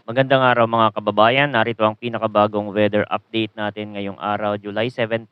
Magandang araw mga kababayan. Narito ang pinakabagong weather update natin ngayong araw, July 17,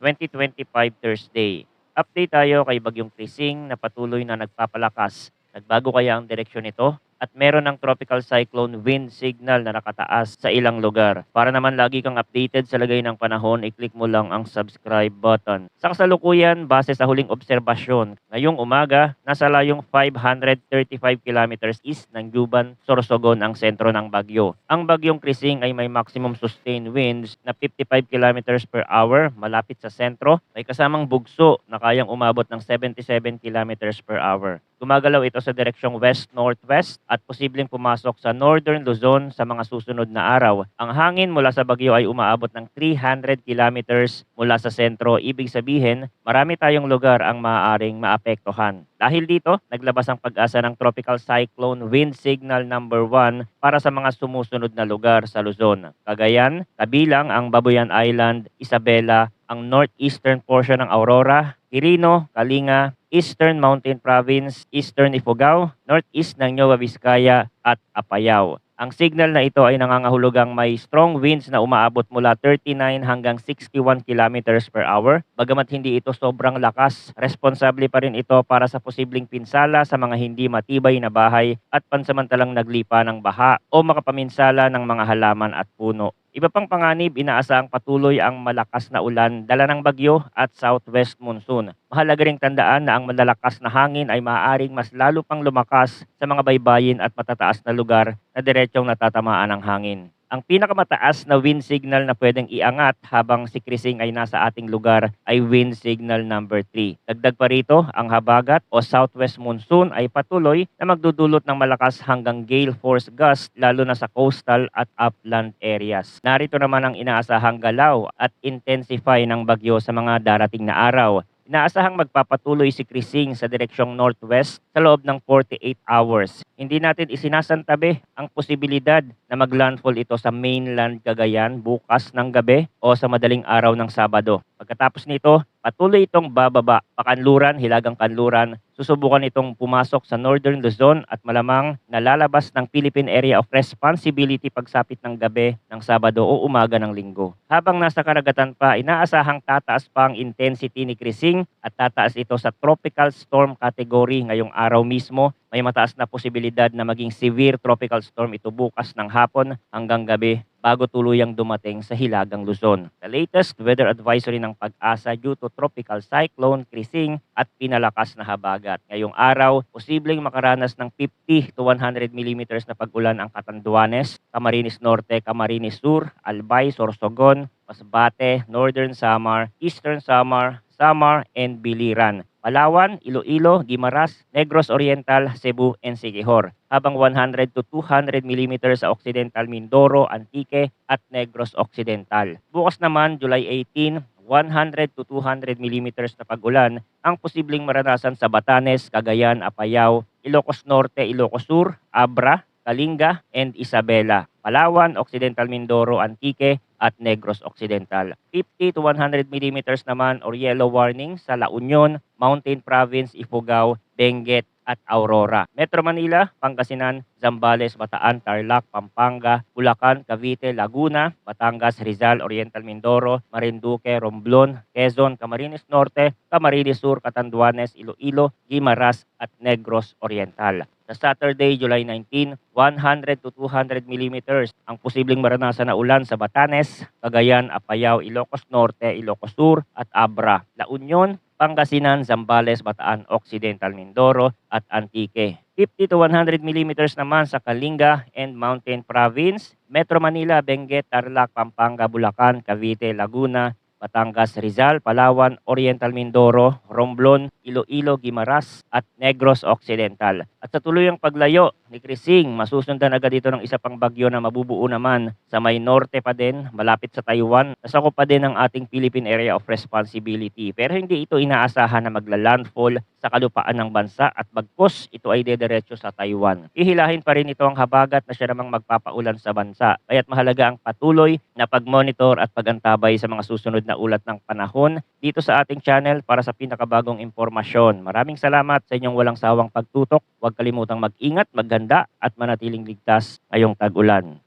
2025, Thursday. Update tayo kay Bagyong Krising na patuloy na nagpapalakas. Nagbago kaya ang direksyon nito? At meron ng tropical cyclone wind signal na nakataas sa ilang lugar. Para naman lagi kang updated sa lagay ng panahon, i-click mo lang ang subscribe button. Sa kasalukuyan, base sa huling obserbasyon, ngayong umaga, nasa layong 535 kilometers east ng Juban, Sorsogon ang sentro ng bagyo. Ang bagyong Krising ay may maximum sustained winds na 55 kilometers per hour malapit sa sentro. May kasamang bugso na kayang umabot ng 77 kilometers per hour. Gumagalaw ito sa direksyong west-northwest at posibleng pumasok sa northern Luzon sa mga susunod na araw. Ang hangin mula sa bagyo ay umaabot ng 300 kilometers mula sa sentro. Ibig sabihin, marami tayong lugar ang maaaring maapektuhan. Dahil dito, naglabas ang pag-asa ng Tropical Cyclone Wind Signal number 1 para sa mga sumusunod na lugar sa Luzon. Cagayan, kabilang ang Babuyan Island, Isabela, ang northeastern portion ng Aurora, Quirino, Kalinga, Eastern Mountain Province, Eastern Ifugao, Northeast ng Nueva Vizcaya at Apayao. Ang signal na ito ay nangangahulugang may strong winds na umaabot mula 39 hanggang 61 kilometers per hour. Bagamat hindi ito sobrang lakas, responsable pa rin ito para sa posibleng pinsala sa mga hindi matibay na bahay at pansamantalang naglipa ng baha o makapaminsala ng mga halaman at puno. Iba pang panganib, inaasahang patuloy ang malakas na ulan, dala ng bagyo at southwest monsoon. Mahalaga ring tandaan na ang malalakas na hangin ay maaaring mas lalo pang lumakas sa mga baybayin at matataas na lugar na diretsyong natatamaan ng hangin. Ang pinakamataas na wind signal na pwedeng iangat habang si Krising ay nasa ating lugar ay wind signal number 3. Dagdag pa rito, ang habagat o southwest monsoon ay patuloy na magdudulot ng malakas hanggang gale force gust lalo na sa coastal at upland areas. Narito naman ang inaasahang galaw at intensify ng bagyo sa mga darating na araw. Inaasahang magpapatuloy si Krising sa direksyong northwest sa loob ng 48 hours. Hindi natin isinasantabi ang posibilidad na maglandfall ito sa mainland Cagayan bukas ng gabi o sa madaling araw ng Sabado. Pagkatapos nito, patuloy itong bababa, pakanluran, hilagang kanluran. Susubukan itong pumasok sa Northern Luzon at malamang nalalabas ng Philippine Area of Responsibility pagsapit ng gabi ng Sabado o umaga ng Linggo. Habang nasa karagatan pa, inaasahang tataas pa ang intensity ni Krising at tataas ito sa tropical storm category ngayong araw mismo. May mataas na posibilidad na maging severe tropical storm ito bukas ng hapon hanggang gabi bago tuluyang dumating sa Hilagang Luzon. The latest weather advisory ng Pag-asa due to Tropical Cyclone Krising at pinalakas na habagat. Ngayong araw, posibleng makaranas ng 50 to 100 millimeters na pag-ulan ang Catanduanes, Camarines Norte, Camarines Sur, Albay, Sorsogon, Masbate, Northern Samar, Eastern Samar, Samar, and Biliran. Palawan, Iloilo, Guimaras, Negros Oriental, Cebu, and Siquijor. Habang 100 to 200 millimeters sa Occidental Mindoro, Antique, at Negros Occidental. Bukas naman, July 18, 100 to 200 millimeters na pag-ulan ang posibleng maranasan sa Batanes, Cagayan, Apayao, Ilocos Norte, Ilocos Sur, Abra, Kalinga, and Isabela. Palawan, Occidental Mindoro, Antique, at Negros Occidental. 50 to 100 millimeters naman or yellow warning sa La Union, Mountain Province, Ifugao, Benguet, at Aurora. Metro Manila, Pangasinan, Zambales, Bataan, Tarlac, Pampanga, Bulacan, Cavite, Laguna, Batangas, Rizal, Oriental Mindoro, Marinduque, Romblon, Quezon, Camarines Norte, Camarines Sur, Catanduanes, Iloilo, Guimaras, at Negros Oriental. Sa Saturday, July 19, 100 to 200 millimeters ang posibleng maranasan na ulan sa Batanes, Cagayan, Apayao, Ilocos Norte, Ilocos Sur, at Abra. La Union, Pangasinan, Zambales, Bataan, Occidental Mindoro, at Antique. 50 to 100 millimeters naman sa Kalinga and Mountain Province, Metro Manila, Benguet, Tarlac, Pampanga, Bulacan, Cavite, Laguna, Batangas, Rizal, Palawan, Oriental Mindoro, Romblon, Iloilo, Guimaras, at Negros Occidental. At sa tuluyang paglayo ni Krising, masusundan agad dito ng isa pang bagyo na mabubuo naman sa may norte pa din, malapit sa Taiwan. Nasakop pa din ang ating Philippine Area of Responsibility. Pero hindi ito inaasahan na magla-landfall sa kalupaan ng bansa at bagkus ito ay dediretso sa Taiwan. Ihilahin pa rin ito ang habagat na siya namang magpapaulan sa bansa. Kaya't mahalaga ang patuloy na pag-monitor at pag-antabay sa mga susunod na ulat ng panahon dito sa ating channel para sa pinakabagong impormasyon. Maraming salamat sa inyong walang sawang pagtutok. Huwag kalimutang mag-ingat, maghanda at manatiling ligtas ngayong tag-ulan.